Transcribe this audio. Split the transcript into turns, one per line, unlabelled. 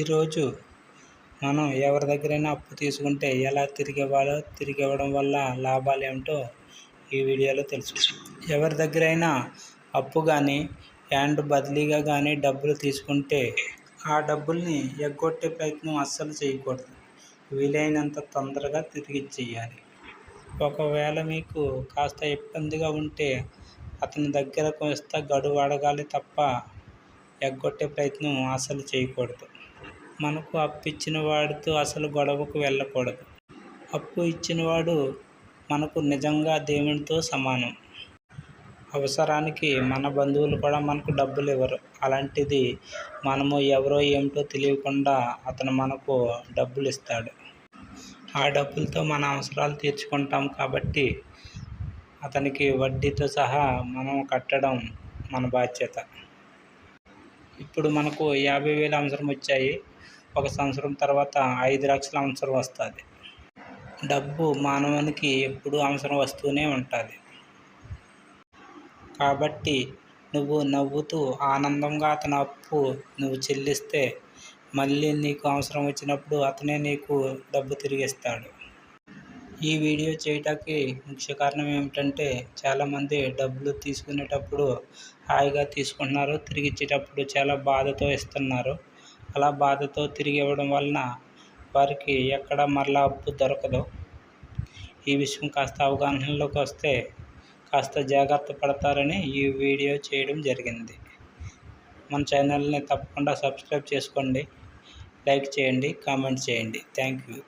ఈరోజు మనం ఎవరి దగ్గరైనా అప్పు తీసుకుంటే ఎలా తిరిగివ్వడం వల్ల లాభాలు ఏమిటో ఈ వీడియోలో తెలుసుకుందాం. ఎవరి దగ్గరైనా అప్పు కానీ అండ్ బదిలీగా కానీ డబ్బులు తీసుకుంటే ఆ డబ్బుల్ని ఎగ్గొట్టే ప్రయత్నం అస్సలు చేయకూడదు. వీలైనంత తొందరగా తిరిగి ఇచ్చేయాలి. ఒకవేళ మీకు కాస్త ఇబ్బందిగా ఉంటే అతని దగ్గర కాస్త గడువు అడగాలి తప్ప ఎగ్గొట్టే ప్రయత్నం అసలు చేయకూడదు. మనకు అప్పు ఇచ్చిన వాడితో అసలు గొడవకు వెళ్ళకూడదు. అప్పు ఇచ్చినవాడు మనకు నిజంగా దేవునితో సమానం. అవసరానికి మన బంధువులు కూడా మనకు డబ్బులు ఇవ్వరు. అలాంటిది మనము ఎవరో ఏమిటో తెలియకుండా అతను మనకు డబ్బులు ఇస్తాడు. ఆ డబ్బులతో మన అవసరాలు తీర్చుకుంటాం కాబట్టి అతనికి వడ్డీతో సహా మనం కట్టడం మన బాధ్యత. ఇప్పుడు మనకు 50,000 అవసరం వచ్చాయి. 1 సంవత్సరం తర్వాత 5 లక్షల అవసరం వస్తుంది. డబ్బు మానవునికి ఎప్పుడూ అవసరం వస్తూనే ఉంటుంది. కాబట్టి నువ్వు నవ్వుతూ ఆనందంగా అతని అప్పు నువ్వు చెల్లిస్తే మళ్ళీ నీకు అవసరం వచ్చినప్పుడు అతనే నీకు డబ్బు తిరిగిస్తాడు. ఈ వీడియో చేయటానికి ముఖ్య కారణం ఏమిటంటే చాలామంది డబ్బులు తీసుకునేటప్పుడు హాయిగా తీసుకుంటున్నారు, తిరిగి ఇచ్చేటప్పుడు చాలా బాధతో ఇస్తున్నారు. అలా బాధతో తిరిగి ఇవ్వడం వలన వారికి ఎక్కడ మరలా అప్పు దొరకదు. ఈ విషయం కాస్త అవగాహనలోకి వస్తే కాస్త జాగ్రత్త పడతారని ఈ వీడియో చేయడం జరిగింది. మన ఛానల్ని తప్పకుండా సబ్స్క్రైబ్ చేసుకోండి, లైక్ చేయండి, కామెంట్ చేయండి. Thank you.